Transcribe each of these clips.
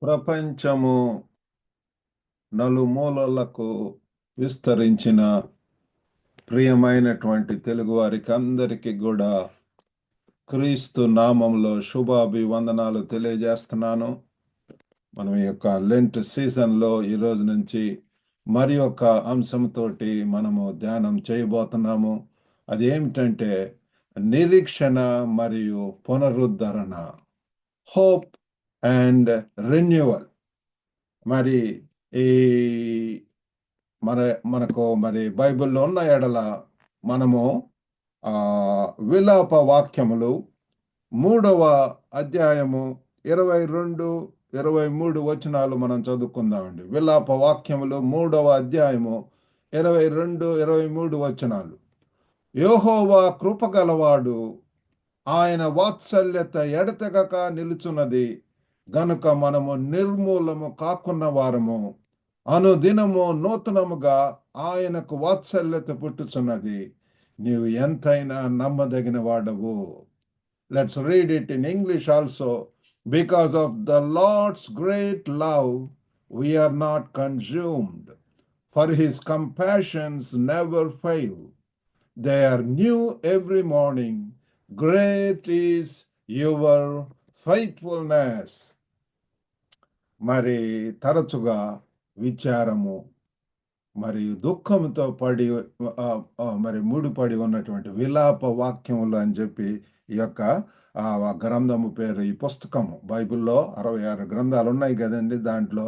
ప్రపంచము నలుమూలలకు విస్తరించిన ప్రియమైనటువంటి తెలుగు వారికి అందరికీ కూడా క్రీస్తు నామంలో శుభాభివందనాలు తెలియజేస్తున్నాను. మనం ఈ యొక్క లెంట్ సీజన్లో ఈ రోజు నుంచి మరి ఒక అంశంతోటి మనము ధ్యానం చేయబోతున్నాము. అది ఏమిటంటే నిరీక్షణ మరియు పునరుద్ధరణ, హోప్ అండ్ రెన్యువల్. మరి ఈ మనకు బైబిల్లో ఉన్న ఎడల మనము విలాప వాక్యములు 3వ అధ్యాయము 22, 23 వచనాలు మనం చదువుకుందామండి. విలాప వాక్యములు 3వ అధ్యాయము 22, 23 వచనాలు. యెహోవా కృపగలవాడు, ఆయన వాత్సల్యత ఎడతెగక నిలుచున్నది గనుక మనము నిర్మూలము కాకున్న వారము. అనుదినము నూతనముగా ఆయనకు వాత్సల్యత పుట్టుచున్నది. నీవు ఎంతైనా నమ్మదగిన వాడవు. Let's read it in English also. Because of the Lord's great love, we are not consumed, for his compassions never fail. They are new every morning. Great is your faithfulness. మరి తరచుగా విచారము మరియు దుఃఖంతో ముడిపడి ఉన్నటువంటి విలాప వాక్యములు అని చెప్పి ఈ యొక్క గ్రంథము పేరు. ఈ పుస్తకము బైబిల్లో 66 గ్రంథాలు ఉన్నాయి కదండి. దాంట్లో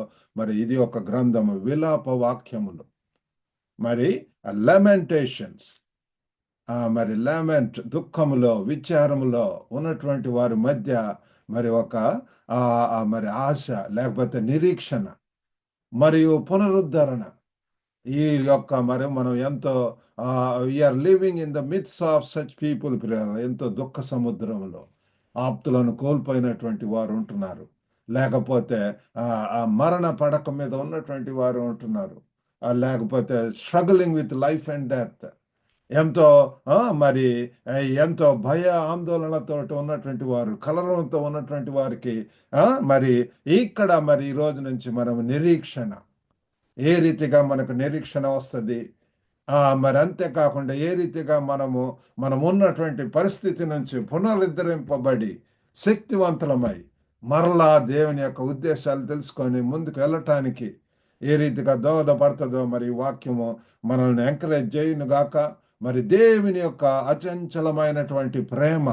ఇది ఒక గ్రంథము, విలాప వాక్యములు. లెమెంటేషన్స్, లెమెంట్, దుఃఖములో విచారములో ఉన్నటువంటి వారి మధ్య ఒక ఆశ లేకపోతే నిరీక్షణ మరియు పునరుద్ధరణ. ఈ యొక్క మనం ఎంతో we are living in the midst of such people. ఎంతో దుఃఖ సముద్రంలో ఆప్తులను కోల్పోయినటువంటి వారు ఉంటున్నారు, లేకపోతే మరణ పడక మీద ఉన్నటువంటి వారు ఉంటున్నారు, లేకపోతే struggling with life and death. ఎంతో ఎంతో భయ ఆందోళనతో ఉన్నటువంటి వారు, కలవరంతో ఉన్నటువంటి వారికి ఇక్కడ ఈ రోజు నుంచి మనం నిరీక్షణ, ఏ రీతిగా మనకు నిరీక్షణ వస్తుంది, అంతేకాకుండా ఏ రీతిగా మనం ఉన్నటువంటి పరిస్థితి నుంచి పునరుద్ధరింపబడి శక్తివంతులమై మరలా దేవుని యొక్క ఉద్దేశాలు తెలుసుకొని ముందుకు వెళ్ళటానికి ఏ రీతిగా దోహదపడుతుందో వాక్యము మనల్ని ఎంకరేజ్ చేయును గాక. దేవుని యొక్క అచంచలమైనటువంటి ప్రేమ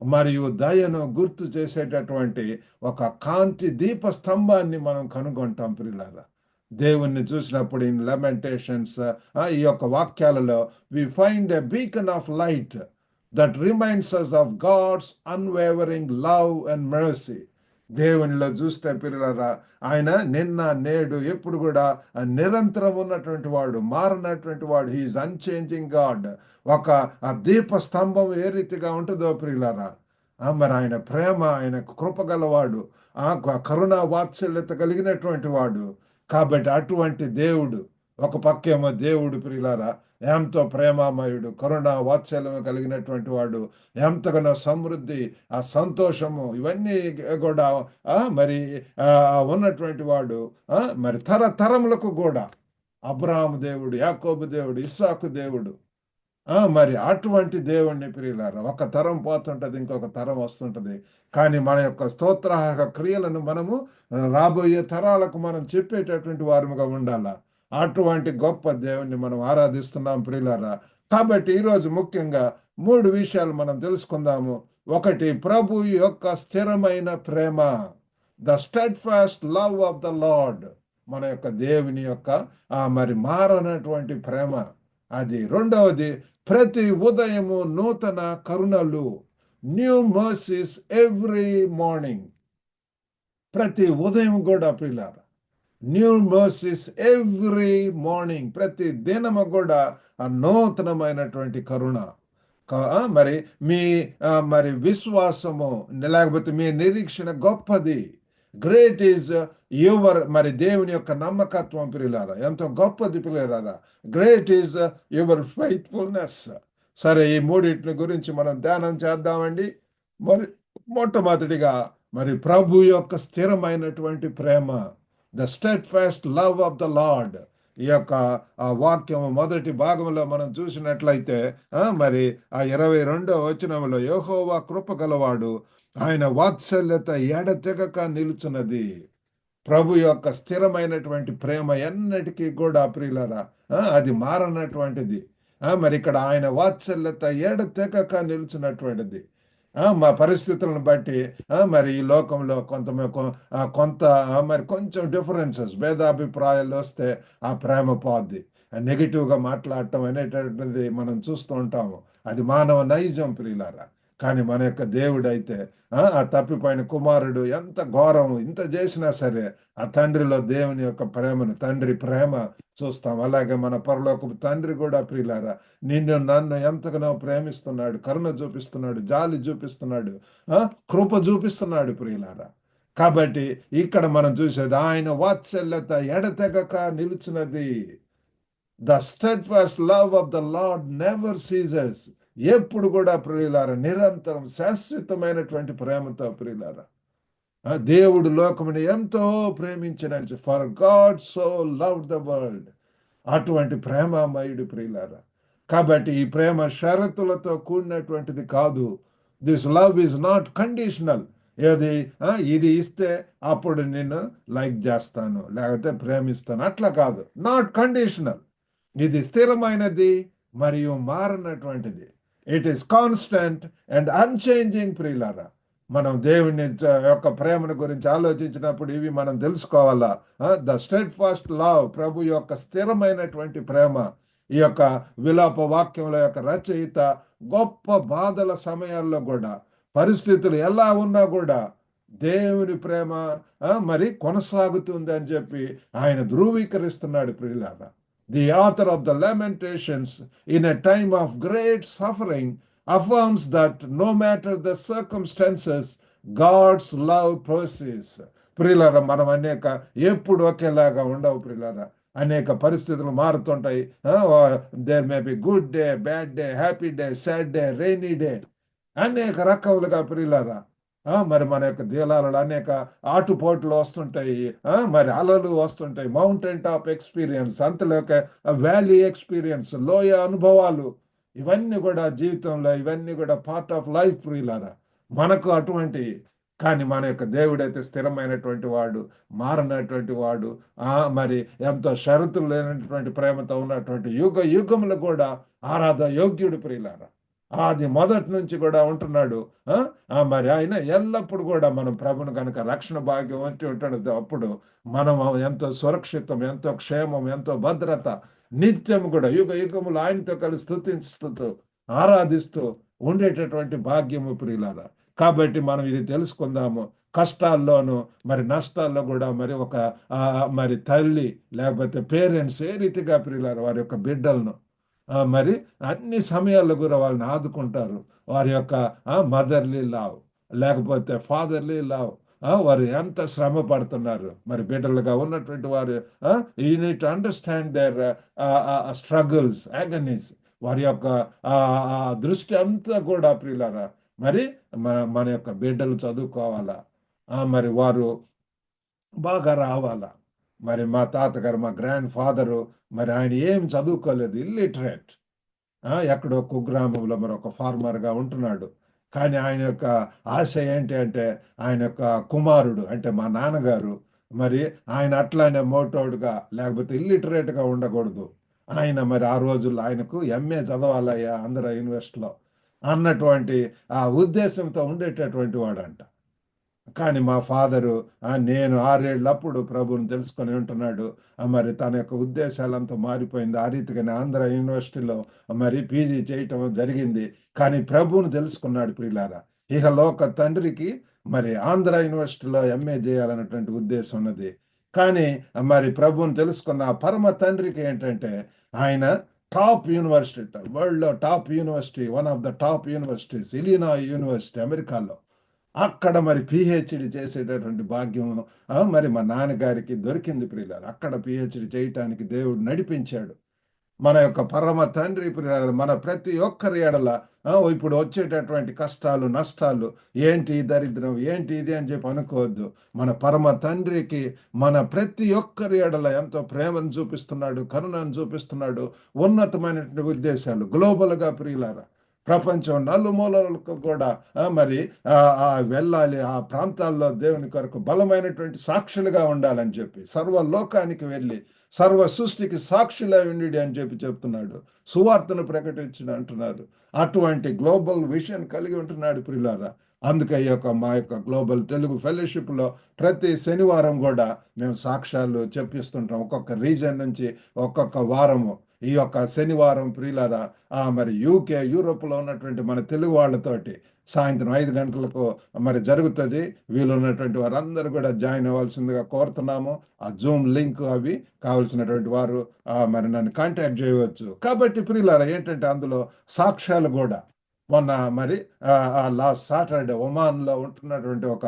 మరియు దయను గుర్తు చేసేటటువంటి ఒక కాంతి దీప స్తంభాన్ని మనం కనుగొంటాం ప్రియులారా. దేవుణ్ణి చూసినప్పుడు ఇన్ లెమెంటేషన్స్, ఈ యొక్క వాక్యాలలో we find a beacon of light that reminds us of God's unwavering love and mercy. దేవునిలో చూస్తే పిల్లలారా, ఆయన నిన్న నేడు ఎప్పుడు కూడా నిరంతరం ఉన్నటువంటి వాడు, మారినటువంటి వాడు. He is unchanging God. ఒక దీప స్తంభం ఏ రీతిగా ఉంటుందో ప్రియులారా, ఆయన ప్రేమ, ఆయన కృపగలవాడు, కరుణా వాత్సల్యత కలిగినటువంటి వాడు. కాబట్టి అటువంటి దేవుడు, ఒక పక్కేమో దేవుడు ప్రియులారా ఎంతో ప్రేమామయుడు, కరుణ వాత్సల్యం కలిగినటువంటి వాడు, ఎంతగానో సమృద్ధి, ఆ సంతోషము, ఇవన్నీ కూడా ఉన్నటువంటి వాడు. తరతరములకు కూడా అబ్రహాము దేవుడు, యాకోబు దేవుడు, ఇస్సాకు దేవుడు. అటువంటి దేవుణ్ణి ప్రియులారా, ఒక తరం పోతుంటది, ఇంకొక తరం వస్తుంటది. కానీ మన యొక్క స్తోత్రార్హ క్రియలను మనము రాబోయే తరాలకు మనం చెప్పేటటువంటి వారముగా ఉండాలా. అటువంటి గొప్ప దేవుణ్ణి మనం ఆరాధిస్తున్నాం ప్రియులారా. కాబట్టి ఈరోజు ముఖ్యంగా 3 విషయాలు మనం తెలుసుకుందాము. ఒకటి, ప్రభు యొక్క స్థిరమైన ప్రేమ, the steadfast love of the Lord. మన యొక్క దేవుని యొక్క మారనటువంటి ప్రేమ అది. రెండవది, ప్రతి ఉదయము నూతన కరుణలు, న్యూ మర్సీస్ ఎవ్రీ మార్నింగ్. ప్రతి ఉదయం కూడా ప్రియులారా, న్యూ మర్సీస్ ఎవ్రీ మార్నింగ్. ప్రతి దినము కూడా నూతనమైనటువంటి కరుణ. మీ విశ్వాసము లేకపోతే మీ నిరీక్షణ గొప్పది. గ్రేట్ ఈజ్ యువర్ దేవుని యొక్క నమ్మకత్వం ప్రియులారా, ఎంతో గొప్పది ప్రియులారా. Great is your faithfulness. సరే, ఈ 3 గురించి మనం ధ్యానం చేద్దామండి. మొట్టమొదటిగా మరి ప్రభు యొక్క స్థిరమైనటువంటి ప్రేమ, the steadfast love of the Lord. ఈ యొక్క ఆ వాక్యం మొదటి భాగంలో మనం చూసినట్లయితే మరి ఆ 22వ వచనంలో, యెహోవా కృప గలవాడు, ఆయన వాత్సల్యత ఎడతెగక నిలుచున్నది. ప్రభు యొక్క స్థిరమైనటువంటి ప్రేమ ఎన్నటికీ కూడా ప్రియులరా అది మారనటువంటిది. మరి ఇక్కడ ఆయన వాత్సల్యత ఎడతెగక నిలుచున్నటువంటిది. మా పరిస్థితులను బట్టి మరి ఈ లోకంలో కొంత మరి కొంచెం డిఫరెన్సెస్, భేదాభిప్రాయాలు వస్తే ఆ ప్రేమ పోద్ది. నెగిటివ్గా మాట్లాడటం అనేటటువంటిది మనం చూస్తూ ఉంటాము. అది మానవ నైజం ప్రియులారా. కానీ మన యొక్క దేవుడైతే ఆ తప్పిపోయిన కుమారుడు ఎంత ఘోరం ఇంత చేసినా సరే ఆ తండ్రిలో దేవుని యొక్క ప్రేమను, తండ్రి ప్రేమ చూస్తాం. అలాగే మన పరలోకపు తండ్రి కూడా ప్రియులారా నిన్ను నన్ను ఎంతగానో ప్రేమిస్తున్నాడు, కరుణ చూపిస్తున్నాడు, జాలి చూపిస్తున్నాడు, కృప చూపిస్తున్నాడు ప్రియులారా. కాబట్టి ఇక్కడ మనం చూసేది ఆయన వాత్సల్యత ఎడతెగక నిలుచున్నది. The steadfast love of the Lord never ceases. ఎప్పుడు కూడా ప్రియులారా నిరంతరం శాశ్వతమైనటువంటి ప్రేమతో ప్రియులారా దేవుడు లోకముని ఎంతో ప్రేమించిన, for God so love the world. అటువంటి ప్రేమమయుడు ప్రియులారా. కాబట్టి ఈ ప్రేమ షరతులతో కూడినటువంటిది కాదు. This love is not conditional. ఏది ఇది ఇస్తే అప్పుడు నిన్ను లైక్ చేస్తాను, లేకపోతే ప్రేమిస్తాను, అట్లా కాదు. Not conditional. ఇది స్థిరమైనది మరియు మారనటువంటిది. It is constant and unchanging ప్రియులారా. మనం దేవుని యొక్క ప్రేమను గురించి ఆలోచించినప్పుడు ఇవి మనం తెలుసుకోవాలా. ద స్టెడ్ ఫాస్ట్ లవ్, ప్రభు యొక్క స్థిరమైనటువంటి ప్రేమ. ఈ యొక్క విలాప వాక్యముల యొక్క రచయిత గొప్ప బాధల సమయాల్లో కూడా, పరిస్థితులు ఎలా ఉన్నా కూడా దేవుని ప్రేమ మరి కొనసాగుతుంది అని చెప్పి ఆయన ధృవీకరిస్తున్నాడు ప్రియులారా. The author of the Lamentations in a time of great suffering affirms that no matter the circumstances, God's love persists. ప్రియులారా మనం ఎప్పుడు ఒకేలాగా ఉండవు ప్రియులారా. అనేక పరిస్థితులు మారుతుంటాయి. There may be good day, bad day, happy day, sad day, rainy day, అనేక రకములుగా ప్రియులారా. మరి మన యొక్క దీలాలలో అనేక ఆటుపోట్లు వస్తుంటాయి, మరి అలలు వస్తుంటాయి, మౌంటైన్ టాప్ ఎక్స్పీరియన్స్, అంతలోక వ్యాలీ ఎక్స్పీరియన్స్, లోయ అనుభవాలు, ఇవన్నీ కూడా జీవితంలో, ఇవన్నీ కూడా పార్ట్ ఆఫ్ లైఫ్ ప్రియులారా. మనకు అటువంటి, కానీ మన యొక్క దేవుడైతే స్థిరమైనటువంటి వాడు, మారనటువంటి వాడు, మరి ఎంతో షరతులు లేనటువంటి ప్రేమతో ఉన్నటువంటి యుగ యుగములు కూడా ఆరాధ యోగ్యుడు ప్రియులారా. అది మొదటి నుంచి కూడా ఉంటున్నాడు. మరి ఆయన ఎల్లప్పుడు కూడా మనం ప్రభును కనుక రక్షణ భాగ్యం వంటి ఉంటాడు. అప్పుడు మనం ఎంతో సురక్షితం, ఎంతో క్షేమం, ఎంతో భద్రత, నిత్యం కూడా యుగ యుగములు ఆయనతో కలిసి స్తుతిస్తూ ఆరాధిస్తూ ఉండేటటువంటి భాగ్యము ప్రియులారా. కాబట్టి మనం ఇది తెలుసుకుందాము. కష్టాల్లోనూ మరి నష్టాల్లో కూడా మరి తల్లి లేకపోతే పేరెంట్స్ ఏ రీతిగా ప్రియులారా వారి యొక్క బిడ్డలను మరి అన్ని సమయాల్లో కూడా వాళ్ళని ఆదుకుంటారు. వారి యొక్క మదర్లీ లవ్ లేకపోతే ఫాదర్లీ లవ్, వారు ఎంత శ్రమ పడుతున్నారు మరి బిడ్డలుగా ఉన్నటువంటి వారు. You need to understand their struggles, agonies. వారి యొక్క దృష్టి అంతా కూడా ప్రియులారా మరి మన యొక్క బిడ్డలు చదువుకోవాలా, మరి వారు బాగా రావాలా. మరి మా తాతగారు, మా గ్రాండ్ ఫాదరు, మరి ఆయన ఏం చదువుకోలేదు, ఇల్లిటరేట్, ఎక్కడో కుగ్రామంలో మరి ఒక ఫార్మర్గా ఉంటున్నాడు. కానీ ఆయన యొక్క ఆశ ఏంటి అంటే ఆయన యొక్క కుమారుడు అంటే మా నాన్నగారు మరి ఆయన అట్లానే మోటోడుగా లేకపోతే ఇల్లిటరేట్గా ఉండకూడదు. ఆయన మరి ఆ రోజుల్లో ఆయనకు ఎంఏ చదవాలయ్యా ఆంధ్ర యూనివర్సిటీలో అన్నటువంటి ఆ ఉద్దేశంతో ఉండేటటువంటి వాడంట. కానీ మా ఫాదరు నేను 6 ఏళ్ళప్పుడు ప్రభువుని తెలుసుకొని ఉంటున్నాడు. మరి తన యొక్క ఉద్దేశాలంతా మారిపోయింది. ఆ రీతిగానే ఆంధ్ర యూనివర్సిటీలో మరి పీజీ చేయటం జరిగింది. కానీ ప్రభువుని తెలుసుకున్నాడు ప్రియులారా. ఇక లోక తండ్రికి మరి ఆంధ్ర యూనివర్సిటీలో ఎంఏ చేయాలన్నటువంటి ఉద్దేశం ఉన్నది. కానీ మరి ప్రభువుని తెలుసుకున్న పరమ తండ్రికి ఏంటంటే ఆయన టాప్ యూనివర్సిటీ, వరల్డ్లో top university, one of the top universities Illinois university అమెరికాలో, అక్కడ మరి పిహెచ్డి చేసేటటువంటి భాగ్యం మరి మా నాన్నగారికి దొరికింది ప్రియులారా. అక్కడ పిహెచ్డి చేయటానికి దేవుడు నడిపించాడు. మన యొక్క పరమ తండ్రి ప్రియులారా, మన ప్రతి ఒక్కరి ఎడల ఇప్పుడు వచ్చేటటువంటి కష్టాలు నష్టాలు ఏంటి ఈ దరిద్రం ఏంటి ఇది అని చెప్పి అనుకోవద్దు. మన పరమ తండ్రికి మన ప్రతి ఒక్కరి ఎడల ఎంతో ప్రేమను చూపిస్తున్నాడు, కరుణను చూపిస్తున్నాడు, ఉన్నతమైనటువంటి ఉద్దేశాలు గ్లోబల్గా ప్రియులారా. ప్రపంచం నలుమూలలకు కూడా మరి వెళ్ళాలి, ఆ ప్రాంతాల్లో దేవుని కొరకు బలమైనటువంటి సాక్షులుగా ఉండాలని చెప్పి సర్వలోకానికి వెళ్ళి సర్వ సృష్టికి సాక్షులై ఉండి అని చెప్పి చెప్తున్నాడు. సువార్తను ప్రకటించిన అంటున్నారు. అటువంటి గ్లోబల్ విషన్ కలిగి ఉంటున్నాడు ప్రియులారా. అందుకే ఈ యొక్క మా యొక్క గ్లోబల్ తెలుగు ఫెలోషిప్లో ప్రతి శనివారం కూడా మేము సాక్ష్యాలు చెప్పిస్తుంటాం. ఒక్కొక్క రీజన్ నుంచి ఒక్కొక్క వారము ఈ యొక్క శనివారం ప్రియులారా మరి యూరోప్లో ఉన్నటువంటి మన తెలుగు వాళ్ళతోటి సాయంత్రం 5 గంటలకు మరి జరుగుతుంది. వీలున్నటువంటి వారందరూ కూడా జాయిన్ అవ్వాల్సిందిగా కోరుతున్నాము. ఆ జూమ్ లింక్ అవి కావలసినటువంటి వారు మరి నన్ను కాంటాక్ట్ చేయవచ్చు. కాబట్టి ప్రియులారా ఏంటంటే అందులో సాక్ష్యాలు కూడా మొన్న మరి లాస్ట్ సాటర్డే ఒమాన్లో ఉంటున్నటువంటి ఒక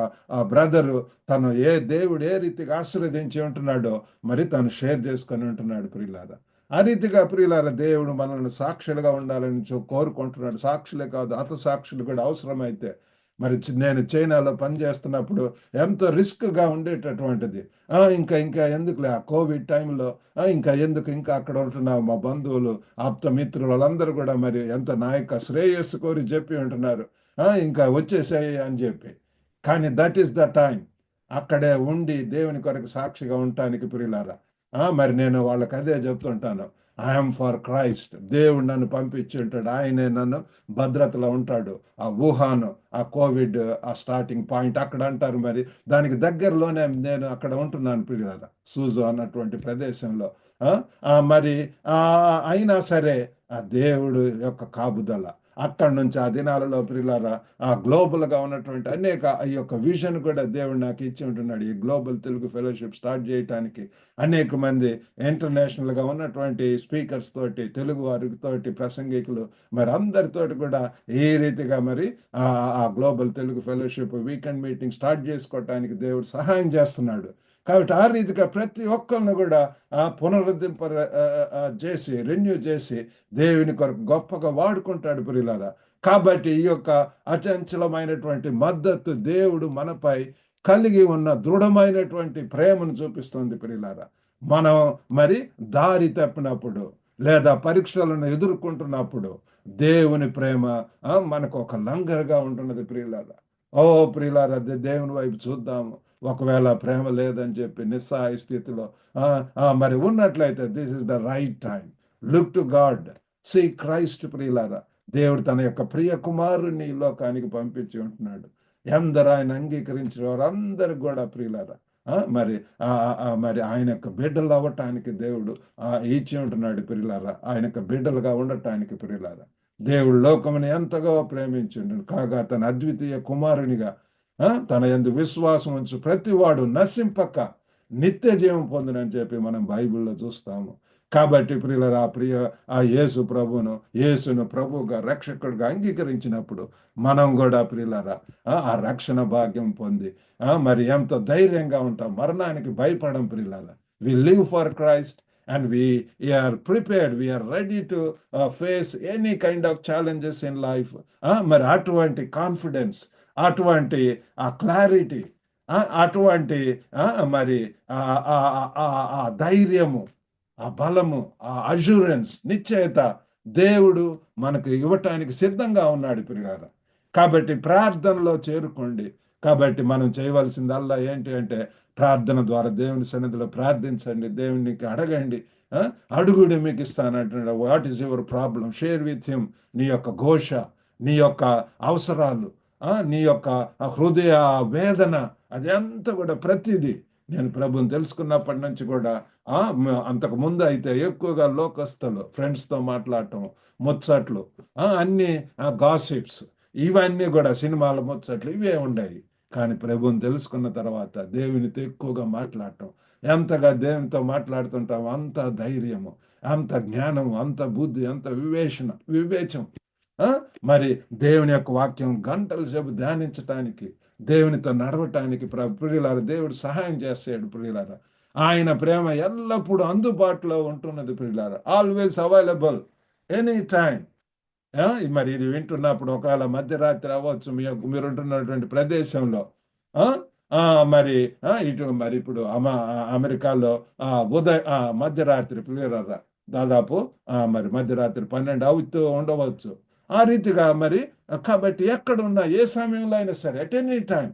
బ్రదరు తను దేవుడు ఏ రీతిగా ఆశీర్వదించి ఉంటున్నాడో మరి తను షేర్ చేసుకొని ఉంటున్నాడు ప్రియులారా. ఆ రీతిగా ప్రియులారా దేవుడు మనల్ని సాక్షులుగా ఉండాలని కోరుకుంటున్నాడు. సాక్షులే కాదు, హత సాక్షులు కూడా అవసరమైతే. మరి నేను చైనాలో పనిచేస్తున్నప్పుడు ఎంతో రిస్క్గా ఉండేటటువంటిది. ఇంకా ఇంకా ఎందుకులే ఆ కోవిడ్ టైంలో ఇంకా అక్కడ ఉంటున్న మా బంధువులు ఆప్తమిత్రులు వాళ్ళందరూ కూడా మరి ఎంతో నా యొక్క శ్రేయస్సు కోరి చెప్పి ఉంటున్నారు, ఇంకా వచ్చేసాయి అని చెప్పి. కానీ దట్ ఈస్ ద టైం అక్కడే ఉండి దేవుని కొరకు సాక్షిగా ఉండటానికి ప్రియులారా. మరి నేను వాళ్ళకి అదే చెప్తుంటాను, ఐఎమ్ ఫర్ క్రైస్ట్. దేవుడు నన్ను పంపించి ఉంటాడు, ఆయనే నన్ను భద్రతలో ఉంటాడు. ఆ వుహాన్ ఆ కోవిడ్ ఆ స్టార్టింగ్ పాయింట్ అక్కడ అంటారు, మరి దానికి దగ్గరలోనే నేను అక్కడ ఉంటున్నాను ప్రియులారా, సూజో అన్నటువంటి ప్రదేశంలో. మరి అయినా సరే ఆ దేవుడు యొక్క కాపుదల అక్కడి నుంచి ఆ దినాలలో ప్రియులారా గ్లోబల్గా ఉన్నటువంటి అనేక ఈ యొక్క విజన్ కూడా దేవుడు నాకు ఇచ్చి ఉంటున్నాడు. ఈ గ్లోబల్ తెలుగు ఫెలోషిప్ స్టార్ట్ చేయడానికి అనేక మంది ఇంటర్నేషనల్గా ఉన్నటువంటి స్పీకర్స్ తోటి తెలుగు వారితోటి ప్రసంగికులు మరి అందరితోటి కూడా ఈ రీతిగా మరి ఆ global Telugu fellowship weekend meeting start చేసుకోవటానికి దేవుడు సహాయం చేస్తున్నాడు. కాబట్టి ఆ రీతిగా ప్రతి ఒక్కరిని కూడా పునరుద్ధరింప చేసి రెన్యూ చేసి దేవుని కొరకు గొప్పగా వాడుకుంటాడు ప్రియులారా. కాబట్టి ఈ యొక్క అచంచలమైనటువంటి మద్దతు దేవుడు మనపై కలిగి ఉన్న దృఢమైనటువంటి ప్రేమను చూపిస్తుంది ప్రియులారా. మనం మరి దారి తప్పినప్పుడు లేదా పరీక్షలను ఎదుర్కొంటున్నప్పుడు దేవుని ప్రేమ మనకు ఒక లంగరుగా ఉంటున్నది ప్రియులారా. ఓ ప్రియులారా, దేవుని వైపు చూద్దాము. ఒకవేళ ప్రేమ లేదని చెప్పి నిస్సహాయ స్థితిలో మరి ఉన్నట్లయితే this is the right time. Look to God, see Christ ప్రియులారా. దేవుడు తన యొక్క ప్రియ కుమారుని ఈ లోకానికి పంపించి ఉంటున్నాడు. ఎందరు ఆయన అంగీకరించిన వారందరూ కూడా ప్రియులారా మరి మరి ఆయన యొక్క బిడ్డలు అవ్వటానికి దేవుడు ఇచ్చి ఉంటున్నాడు ప్రియులారా. ఆయన యొక్క బిడ్డలుగా ఉండటానికి ప్రియులారా. దేవుడు లోకముని ఎంతగా ప్రేమించిండు కాగా తన అద్వితీయ కుమారునిగా తన యందు విశ్వాసం ఉంచు ప్రతివాడు నశింపక నిత్య జీవం పొందునని చెప్పి మనం బైబిల్లో చూస్తాము. కాబట్టి ప్రియులారా ఆ యేసును ప్రభువుగా రక్షకుడిగా అంగీకరించినప్పుడు మనం కూడా ప్రియులారా ఆ రక్షణ భాగ్యం పొంది మరి ఎంతో ధైర్యంగా ఉంటాం, మరణానికి భయపడం ప్రియులారా. We live for Christ and we are prepared, we are ready to face any kind of challenges in life. మరి అటువంటి కాన్ఫిడెన్స్, అటువంటి ఆ క్లారిటీ, అటువంటి మరి ఆ ధైర్యము, ఆ బలము, ఆ అష్యూరెన్స్, నిశ్చయత దేవుడు మనకు ఇవ్వటానికి సిద్ధంగా ఉన్నాడు ప్రియులారా. కాబట్టి ప్రార్థనలో చేరుకోండి. కాబట్టి మనం చేయవలసిందల్లా ఏంటి అంటే ప్రార్థన ద్వారా దేవుని సన్నిధిలో ప్రార్థించండి, దేవునికి అడగండి. అడుగుడు మీకు ఇస్తానంటున్నాడు. What is your problem, share with him. నీ యొక్క ఘోష, నీ యొక్క అవసరాలు, నీ యొక్క హృదయ వేదన, అదంతా కూడా ప్రతిదీ నేను ప్రభుని తెలుసుకున్నప్పటి నుంచి కూడా అంతకు ముందు అయితే ఎక్కువగా లోకస్తులు ఫ్రెండ్స్తో మాట్లాడటం, ముచ్చట్లు, అన్ని గాసిప్స్, ఇవన్నీ కూడా సినిమాల ముచ్చట్లు ఇవే ఉండేవి. కానీ ప్రభుని తెలుసుకున్న తర్వాత దేవునితో ఎక్కువగా మాట్లాడటం, ఎంతగా దేవునితో మాట్లాడుతుంటాం అంత ధైర్యము, అంత జ్ఞానము, అంత బుద్ధి, అంత వివేచం. మరి దేవుని యొక్క వాక్యం గంటల సేపు ధ్యానించటానికి, దేవునితో నడవటానికి ప్రియులారా దేవుడు సహాయం చేస్తాడు ప్రియులారా. ఆయన ప్రేమ ఎల్లప్పుడూ అందుబాటులో ఉంటున్నది ప్రియులారా. Always available any time. మరి ఇది వింటున్నప్పుడు ఒకవేళ మధ్యరాత్రి అవ్వచ్చు మీరు ఉంటున్నటువంటి ప్రదేశంలో. ఆ, ఆ, మరి ఇటు మరి ఇప్పుడు అమెరికాలో మధ్యరాత్రి ప్రియులారా, దాదాపు మరి మధ్యరాత్రి 12 అవుతూ ఉండవచ్చు. ఆ రీతిగా మరి కాబట్టి ఎక్కడున్నా ఏ సమయంలో అయినా సరే at any time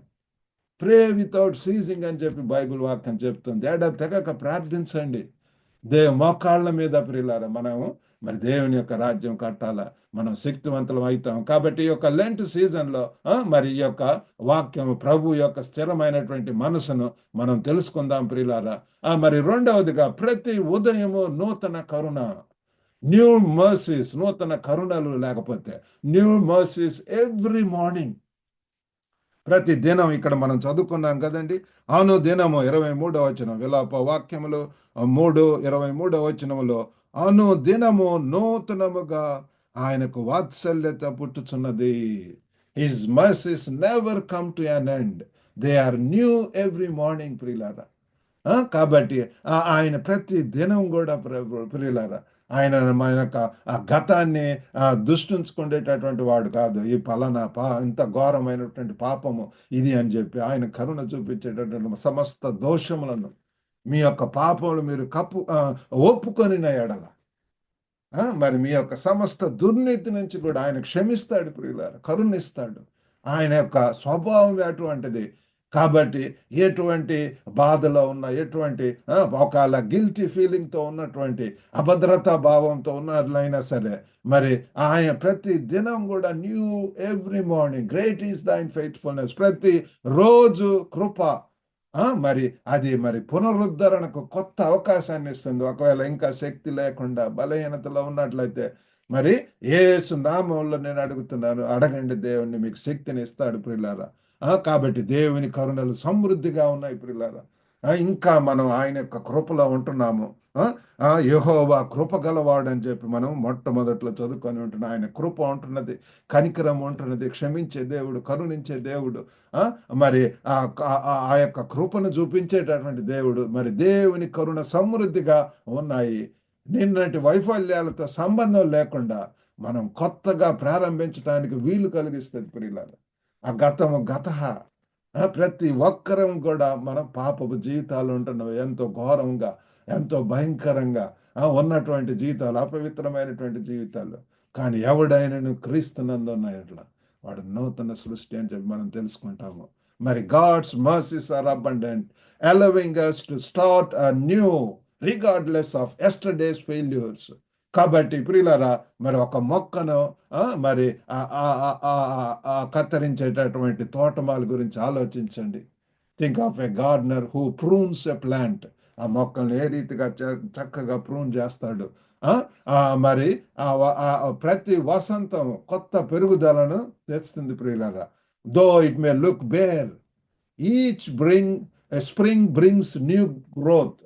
pray without seizing అని చెప్పి బైబిల్ వాక్యం చెప్తుంది. తెగక ప్రార్థించండి. మోకాళ్ళ మీద ప్రియులారా మనము మరి దేవుని యొక్క రాజ్యం కట్టాలా, మనం శక్తివంతులం అవుతాం. కాబట్టి ఈ యొక్క లెంట్ సీజన్లో మరి ఈ యొక్క వాక్యం ప్రభు యొక్క స్థిరమైనటువంటి మనసును మనం తెలుసుకుందాం ప్రియులారా. మరి రెండవదిగా ప్రతి ఉదయము నూతన కరుణ, న్యూ మర్సీస్, నూతన కరుణలు లేకపోతే న్యూ మర్సీస్ ఎవ్రీ మార్నింగ్. ప్రతి దినం ఇక్కడ మనం చదువుకున్నాం కదండి. దినము 23వ వచనం, విలాప వాక్యములు 3:23 దినము నూతనముగా ఆయనకు వాత్సల్యత పుట్టుచున్నది. His mercies never come to an end, they are new every morning ప్రియులారా. కాబట్టి ఆయన ప్రతి దినం కూడా ప్రియులారా, ఆయన మన యొక్క ఆ గతాన్ని దుష్టించుకునేటటువంటి వాడు కాదు. ఈ పలానా ఇంత ఘోరమైనటువంటి పాపము ఇది అని చెప్పి ఆయన కరుణ చూపించేటటువంటి సమస్త దోషములను మీ యొక్క పాపములు మీరు ఒప్పుకొని ఎడల మరి మీ యొక్క సమస్త దుర్నీతి నుంచి కూడా ఆయన క్షమిస్తాడు ప్రియులారా, కరుణిస్తాడు. ఆయన యొక్క స్వభావం అటువంటిది. కాబట్టి ఎటువంటి బాధలో ఉన్న, ఎటువంటి ఒకవేళ గిల్టీ ఫీలింగ్తో ఉన్నటువంటి, అభద్రతా భావంతో ఉన్నట్లయినా సరే మరి ఆయన ప్రతి దినం కూడా new every morning, great is దైన్ faithfulness, ప్రతి రోజు కృప మరి అది మరి పునరుద్ధరణకు కొత్త అవకాశాన్ని ఇస్తుంది. ఒకవేళ ఇంకా శక్తి లేకుండా బలహీనతలో ఉన్నట్లయితే మరి యేసు నామములో నేను అడుగుతున్నాను, అడగండి, దేవుణ్ణి మీకు శక్తిని ఇస్తాడు ప్రియులారా. కాబట్టి దేవుని కరుణలు సమృద్ధిగా ఉన్నాయి ప్రియులారా. ఇంకా మనం ఆయన యొక్క కృపలో ఉంటున్నాము. యెహోవా కృప గలవాడు అని చెప్పి మనం మొట్టమొదట్లో చదువుకొని ఉంటున్నాం. ఆయన కృప ఉంటున్నది, కనికరం ఉంటున్నది, క్షమించే దేవుడు, కరుణించే దేవుడు. మరి ఆ యొక్క కృపను చూపించేటటువంటి దేవుడు. మరి దేవుని కరుణ సమృద్ధిగా ఉన్నాయి. నిన్నటి వైఫల్యాలతో సంబంధం లేకుండా మనం కొత్తగా ప్రారంభించడానికి వీలు కలిగిస్తుంది ప్రియులారా. ఆ గత ప్రతి ఒక్కరం కూడా మనం పాపపు జీవితాలు ఉంటున్నాం. ఎంతో ఘోరంగా, ఎంతో భయంకరంగా ఉన్నటువంటి జీవితాలు, అపవిత్రమైనటువంటి జీవితాలు. కానీ ఎవడైనను క్రీస్తునందు ఉన్నట్ల వాడు నూతన సృష్టి అని చెప్పి మనం తెలుసుకుంటాము. మరి God's mercies are abundant, allowing us to start a new regardless of yesterday's failures. కాబట్టి ప్రియులారా, మరి ఒక మొక్కను మరి కత్తిరించేటటువంటి తోటమాల గురించి ఆలోచించండి. Think of a Gardner who prunes a plant. ఆ మొక్కలను ఏ రీతిగా చక్కగా ప్రూన్ చేస్తాడు. మరి ప్రతి వసంతం కొత్త పెరుగుదలను తెస్తుంది ప్రియులారా. Though it may look bare, each spring brings new growth.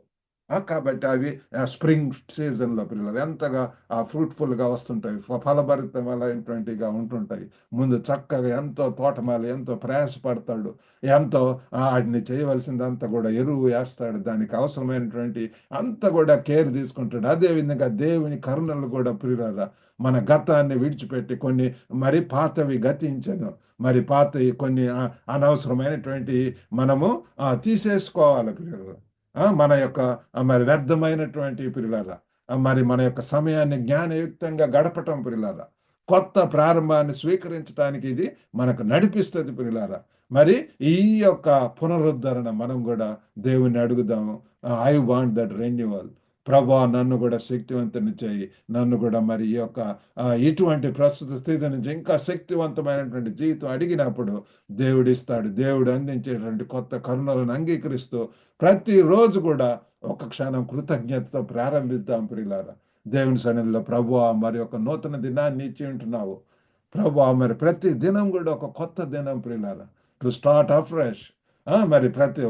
కాబట్టి అవి స్ప్రింగ్ సీజన్లో పిల్లలు ఎంతగా ఫ్రూట్ఫుల్గా వస్తుంటాయి, ఫలభరితమైనటువంటిగా ఉంటుంటాయి. ముందు చక్కగా ఎంతో తోటమాలి ఎంతో ప్రయాసపడతాడు, ఎంతో వాటిని చేయవలసిందంతా కూడా ఎరువు వేస్తాడు, దానికి అవసరమైనటువంటి అంతా కూడా కేర్ తీసుకుంటాడు. అదేవిధంగా దేవుని కరుణలు కూడా ప్రియులారా, మన గతాన్ని విడిచిపెట్టి కొన్ని మరి పాతవి గతించను, మరి పాతవి కొన్ని అనవసరమైనటువంటి మనము తీసేసుకోవాలి ప్రియులారా. మన యొక్క మరి వ్యర్థమైనటువంటి ప్రియులారా, మరి మన యొక్క సమయాన్ని జ్ఞానయుక్తంగా గడపటం ప్రియులారా, కొత్త ప్రారంభాన్ని స్వీకరించడానికి ఇది మనకు నడిపిస్తుంది ప్రియులారా. మరి ఈ యొక్క పునరుద్ధరణ మనం కూడా దేవుణ్ణి అడుగుదాము. I want that renewal. ప్రభా, నన్ను కూడా శక్తివంతుని చేయి, నన్ను కూడా మరి ఈ యొక్క ఇటువంటి ప్రస్తుత స్థితి నుంచి ఇంకా శక్తివంతమైనటువంటి జీవితం అడిగినప్పుడు దేవుడు ఇస్తాడు. దేవుడు అందించేటువంటి కొత్త కరుణలను అంగీకరిస్తూ ప్రతిరోజు కూడా ఒక క్షణం కృతజ్ఞతతో ప్రారంభిద్దాం ప్రియులారా. దేవుని సన్నిధిలో ప్రభువా, మరి ఒక నూతన దినాన్ని ఇచ్చి ఉంటున్నావు ప్రభువా, మరి ప్రతి దినం కూడా ఒక కొత్త దినం ప్రియులారా, టు స్టార్ట్ అఫ్రెష్. మరి ప్రతి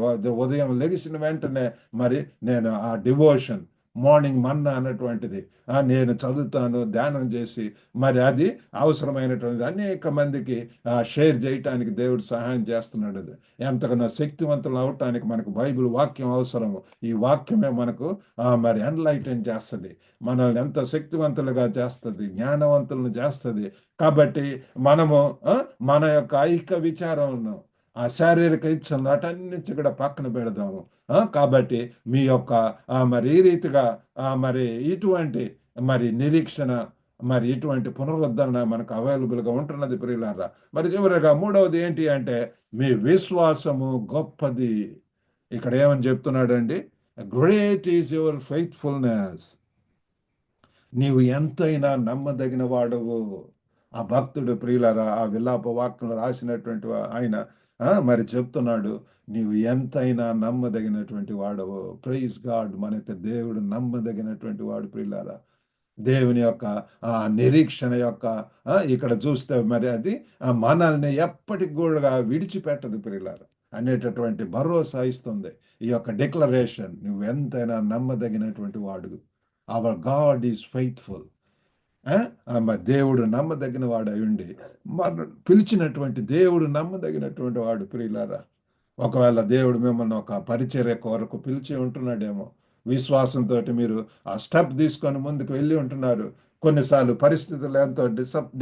ఉదయం లెగిసిన వెంటనే మరి నేను ఆ డివోషన్, మార్నింగ్ మన్నా అన్నటువంటిది నేను చదువుతాను ధ్యానం చేసి మరి అది అవసరమైనటువంటిది అనేక మందికి షేర్ చేయటానికి దేవుడు సహాయం చేస్తున్నాడు. అది ఎంతగానో శక్తివంతులు అవటానికి మనకు బైబిల్ వాక్యం అవసరము. ఈ వాక్యమే మనకు మరి ఎన్లైటన్ చేస్తుంది, మనల్ని ఎంతో శక్తివంతులుగా చేస్తుంది, జ్ఞానవంతులను చేస్తుంది. కాబట్టి మనము మన యొక్క ఐక్య విచారంను ఆ శారీరక ఇచ్చలను వాటన్నించి కూడా పక్కన పెడదాము. కాబట్టి మీ యొక్క మరి ఈ రీతిగా మరి ఇటువంటి మరి నిరీక్షణ మరి ఇటువంటి పునరుద్ధరణ మనకు అవైలబుల్గా ఉంటున్నది ప్రియులారా. మరి చివరిగా మూడవది ఏంటి అంటే మీ విశ్వాసము గొప్పది. ఇక్కడ ఏమని చెప్తున్నాడండి? Great is your faithfulness. నీవు ఎంతైనా నమ్మదగిన వాడవు. ఆ భక్తుడు ప్రియులరా ఆ విలాప వాక్యం రాసినటువంటి ఆయన మరి చెప్తున్నాడు, నీవు ఎంతైనా నమ్మదగినటువంటి వాడవు. Praise God. మన యొక్క దేవుడు నమ్మదగినటువంటి వాడు ప్రియులారా. దేవుని యొక్క నిరీక్షణ యొక్క ఇక్కడ చూస్తే మరి అది మనల్ని ఎప్పటికి కూడా విడిచిపెట్టదు ప్రియులారా అనేటటువంటి భరోసా ఇస్తుంది ఈ యొక్క డిక్లరేషన్. నువ్వు ఎంతైనా నమ్మదగినటువంటి వాడు. Hour God is faithful. మరి దేవుడు నమ్మదగిన వాడు అయ్యుండి మన పిలిచినటువంటి దేవుడు నమ్మదగినటువంటి వాడు ప్రియులారా. ఒకవేళ దేవుడు మిమ్మల్ని ఒక పరిచర్య కొరకు పిలిచి ఉంటున్నాడేమో, విశ్వాసంతో మీరు ఆ స్టెప్ తీసుకొని ముందుకు వెళ్ళి ఉంటున్నారు. కొన్నిసార్లు పరిస్థితులు ఎంతో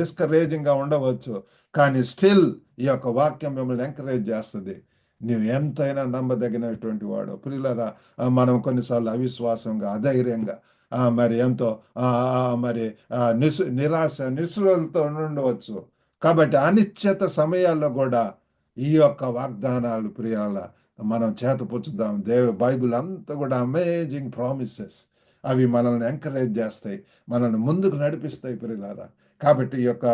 డిస్కరేజింగ్గా ఉండవచ్చు, కానీ స్టిల్ ఈ యొక్క వాక్యం మిమ్మల్ని ఎంకరేజ్ చేస్తుంది. నీవు ఎంతైనా నమ్మదగినటువంటి వాడు ప్రియులారా. మనం కొన్నిసార్లు అవిశ్వాసంగా అధైర్యంగా మరి ఎంతో మరి నిరాశ నిస్సులతో ఉండవచ్చు. కాబట్టి అనిశ్చిత సమయాల్లో కూడా ఈ యొక్క వాగ్దానాలు ప్రియాల మనం చేతపుచ్చుదాం. బైబిల్ అంతా కూడా అమేజింగ్ ప్రామిసెస్. అవి మనల్ని ఎంకరేజ్ చేస్తాయి, మనల్ని ముందుకు నడిపిస్తాయి ప్రియులారా. కాబట్టి ఈ యొక్క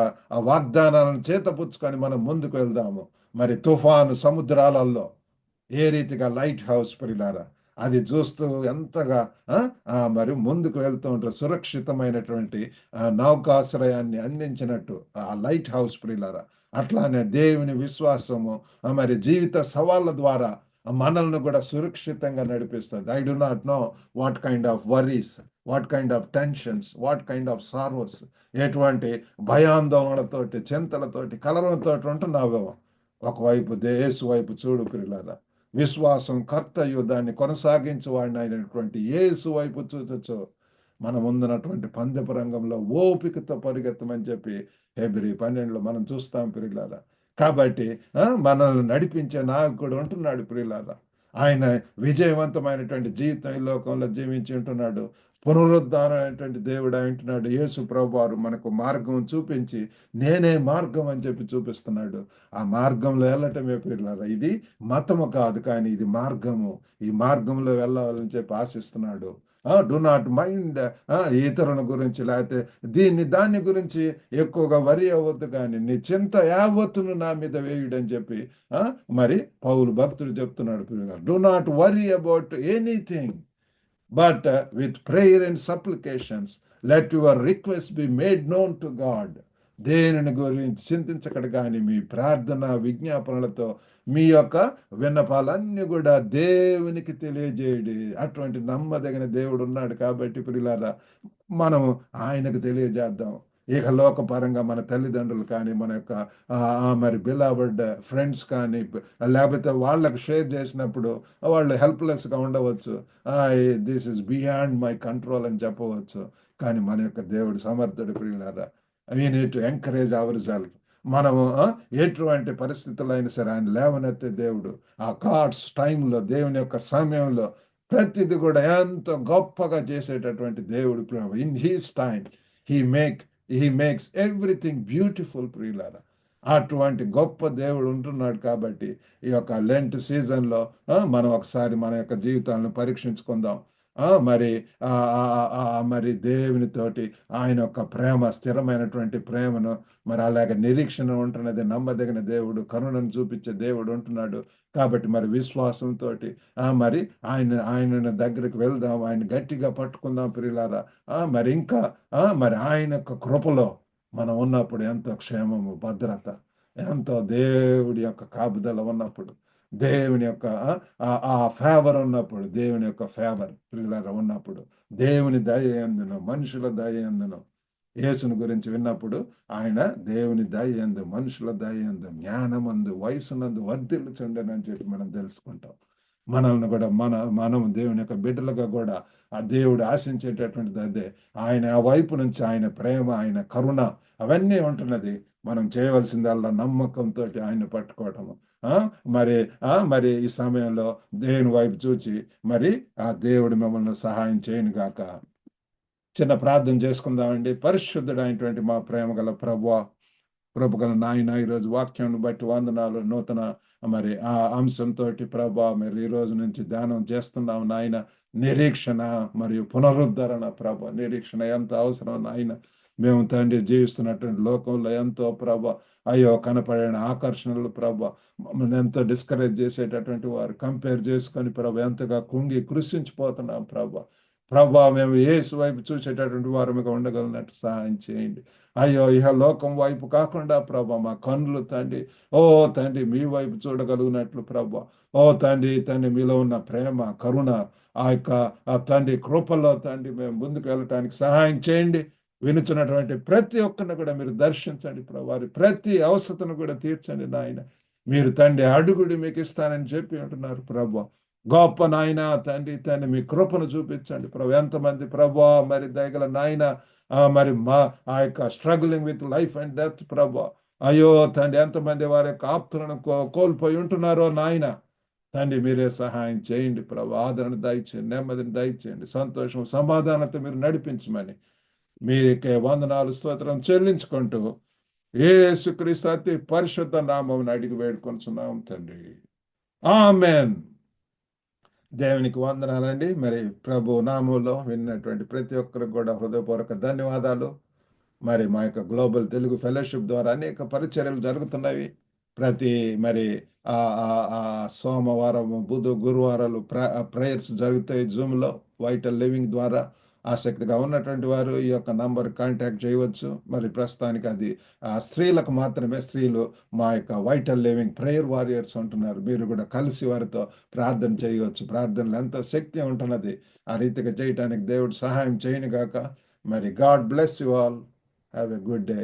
వాగ్దానాలను చేతపుచ్చుకొని మనం ముందుకు వెళ్దాము. మరి తుఫాను సముద్రాలలో ఏ రీతిగా లైట్ హౌస్ ప్రియులారా అది చూస్తూ ఎంతగా మరి ముందుకు వెళ్తూ ఉంటారు. సురక్షితమైనటువంటి నౌకాశ్రయాన్ని అందించినట్టు ఆ లైట్ హౌస్ ప్రియులారా. అట్లానే దేవుని విశ్వాసము మరి జీవిత సవాళ్ళ ద్వారా మనల్ని కూడా సురక్షితంగా నడిపిస్తుంది. I do not know what kind of worries, what kind of tensions, what kind of sorrows, ఎటువంటి భయాందోళనలతోటి చింతలతోటి కలవరంతో ఉంటున్నావేమో. ఒకవైపు యేసు వైపు చూడు ప్రియులారా. విశ్వాసం కర్తయు దాన్ని కొనసాగించు వాడిని అయినటువంటి యేసు వైపు చూచొచ్చు. మనం ముందున్నటువంటి పందెపు రంగంలో ఓపికతో పరిగెత్తమని చెప్పి హెబ్రీ 12లో మనం చూస్తాం ప్రియులారా. కాబట్టి మనల్ని నడిపించే నాయకుడు ఉంటున్నాడు ప్రియులారా. ఆయన విజయవంతమైనటువంటి జీవితం ఈ లోకంలో జీవించి ఉంటున్నాడు. పునరుద్ధారమైనటువంటి దేవుడు అంటున్నాడు. యేసు ప్రభువారు మనకు మార్గం చూపించి నేనే మార్గం అని చెప్పి చూపిస్తున్నాడు. ఆ మార్గంలో వెళ్ళటమే ప్రియులారా. ఇది మతము కాదు, కానీ ఇది మార్గము. ఈ మార్గంలో వెళ్ళాలని చెప్పి ఆశిస్తున్నాడు. డు నాట్ మైండ్ ఇతరుల గురించి, లేకపోతే దాన్ని గురించి ఎక్కువగా వరి అవ్వద్దు, కానీ నీ చింత యావత్తును నా మీద వేయుడని చెప్పి మరి పౌలు భక్తుడు చెప్తున్నాడు. Do not worry about anything but with prayer and supplications let your request be made known to God. దేనిని గురించి చింతించకడు, కానీ మీ ప్రార్థన విజ్ఞాపనలతో మీ యొక్క విన్నపాలన్నీ కూడా దేవునికి తెలియజేయడి. అటువంటి నమ్మదగిన దేవుడు ఉన్నాడు. కాబట్టి ప్రియులారా మనము ఆయనకు తెలియజేద్దాం. ఇక లోకపరంగా మన తల్లిదండ్రులు కానీ, మన యొక్క మరి బిలవర్డ్ ఫ్రెండ్స్ కానీ, లేకపోతే వాళ్ళకు షేర్ చేసినప్పుడు వాళ్ళు హెల్ప్లెస్గా ఉండవచ్చు. This is beyond my control అని చెప్పవచ్చు. కానీ మన యొక్క దేవుడు సమర్థుడు ప్రియులారా. We need to encourage our self. మనము ఎటువంటి పరిస్థితుల్లో అయినా సరే ఆయన లేవనెత్తే దేవుడు. ఆ గాడ్స్ టైంలో, దేవుని యొక్క సమయంలో ప్రతిది కూడా ఎంతో గొప్పగా చేసేటటువంటి దేవుడు. In his time he makes everything beautiful ప్రియులారా. అటువంటి గొప్ప దేవుడు ఉంటున్నాడు. కాబట్టి ఈ యొక్క లెంట్ సీజన్లో మనం ఒకసారి మన యొక్క జీవితాలను పరీక్షించుకుందాం. మరి దేవునితోటి ఆయన యొక్క ప్రేమ, స్థిరమైనటువంటి ప్రేమను, మరి అలాగే నిరీక్షణ ఉంటున్నది. నమ్మదగిన దేవుడు, కరుణను చూపించే దేవుడు ఉంటున్నాడు. కాబట్టి మరి విశ్వాసంతో మరి ఆయన దగ్గరికి వెళ్దాం, ఆయన గట్టిగా పట్టుకుందాం ప్రియులారా. మరి ఇంకా మరి ఆయన యొక్క కృపలో మనం ఉన్నప్పుడు ఎంతో క్షేమము, భద్రత, ఎంతో దేవుడి యొక్క కాపుదల ఉన్నప్పుడు దేవుని యొక్క ఆ ఫేవర్ ఉన్నప్పుడు, దేవుని యొక్క ఫేవర్ పిల్లల ఉన్నప్పుడు, దేవుని దయ ఎందును, మనుషుల దయ ఎందును, యేసుని గురించి విన్నప్పుడు ఆయన దేవుని దయ యందు, మనుషుల దయ యందు, జ్ఞానమందు, వయసునందు వర్ధిల్లుచుండెనని చెప్పి మనం తెలుసుకుంటాం. మనల్ని కూడా మనం దేవుని యొక్క బిడ్డలుగా కూడా ఆ దేవుడు ఆశించేటటువంటిది అదే. ఆయన ఆ వైపు నుంచి ఆయన ప్రేమ, ఆయన కరుణ అవన్నీ ఉంటున్నది. మనం చేయవలసిందల్లా నమ్మకంతో ఆయన పట్టుకోవటము. ఆ మరి ఈ సమయంలో దేవుని వైపు చూచి మరి ఆ దేవుడు మిమ్మల్ని సహాయం చేయను గాక. చిన్న ప్రార్థన చేసుకుందామండి. పరిశుద్ధుడైనటువంటి మా ప్రేమ గల ప్రభువా, కృపగల నాయన, ఈరోజు వాక్యాన్ని బట్టి వందనాలు. నూతన మరి ఆ అంశంతో ప్రభా మరి ఈ రోజు నుంచి ధ్యానం చేస్తున్నాం నాయన. నిరీక్షణ మరియు పునరుద్ధరణ ప్రభ, నిరీక్షణ ఎంత అవసరం నాయన. మేము తండ్రి జీవిస్తున్నటువంటి లోకంలో ఎంతో ప్రభ, అయ్యో కనపడిన ఆకర్షణలు ప్రభ, మమ్మల్ని ఎంతో డిస్కరేజ్ చేసేటటువంటి వారు కంపేర్ చేసుకొని ప్రభ ఎంతగా కుంగి కృషించిపోతున్నాం ప్రభ. ప్రభా మేము యేసు వైపు చూసేటటువంటి వారముగా ఉండగలిగినట్టు సహాయం చేయండి. అయ్యో ఇహ లోకం వైపు కాకుండా ప్రభా మా కన్నులు తండ్రి, ఓ తండ్రి మీ వైపు చూడగలిగినట్లు ప్రభా, ఓ తండ్రి తండ్రి మీలో ఉన్న ప్రేమ, కరుణ, ఆ యొక్క ఆ తండ్రి కృపలో తండ్రి మేము ముందుకు వెళ్ళటానికి సహాయం చేయండి. వినుచున్నటువంటి ప్రతి ఒక్కరిని కూడా మీరు దర్శించండి ప్రభు, వారి ప్రతి అవసరతను కూడా తీర్చండి నాయన. మీరు తండ్రి అడుగుడి మీకు ఇస్తానని చెప్పి ఉంటున్నారు ప్రభు. గొప్ప నాయన తండ్రి తండ్రి మీ కృపను చూపించండి ప్రభు. ఎంతమంది ప్రభు మరి దయగల నాయన మరి మా ఆ యొక్క struggling with life and death ప్రభు, అయ్యో తండ్రి ఎంతమంది వారి యొక్క ఆప్తులను కోల్పోయి ఉంటున్నారో నాయన. తండ్రి మీరే సహాయం చేయండి ప్రభు. ఆదరణ దయచేయండి, నెమ్మదిని దయచేయండి, సంతోషం సమాధానంతో మీరు నడిపించమని మీకే వందనాలు స్తోత్రం చెల్లించుకుంటూ యేసుక్రీస్తు అతి పరిశుద్ధ నామమున అడిగి వేడుకొనుచున్నాం తండ్రి. ఆమెన్. దేవునికి వందనాలండి. మరి ప్రభు నామంలో విన్నటువంటి ప్రతి ఒక్కరికి కూడా హృదయపూర్వక ధన్యవాదాలు. మరి మా యొక్క గ్లోబల్ తెలుగు ఫెలోషిప్ ద్వారా అనేక పరిచర్యలు జరుగుతున్నవి. ప్రతి మరి సోమవారం, గురువారాలు ప్రేయర్స్ జరుగుతాయి జూమ్లో, వైటల్ లివింగ్ ద్వారా. ఆసక్తిగా ఉన్నటువంటి వారు ఈ యొక్క నంబర్ కాంటాక్ట్ చేయవచ్చు. మరి ప్రస్తుతానికి అది స్త్రీలకు మాత్రమే. స్త్రీలు మా యొక్క వైటల్ లివింగ్ ప్రేయర్ వారియర్స్ ఉంటున్నారు. మీరు కూడా కలిసి వారితో ప్రార్థన చేయవచ్చు. ప్రార్థనలు ఎంతో శక్తి ఉంటున్నది. ఆ రీతిగా చేయటానికి దేవుడు సహాయం చేయను గాక. మరి God bless you all. Have a good day.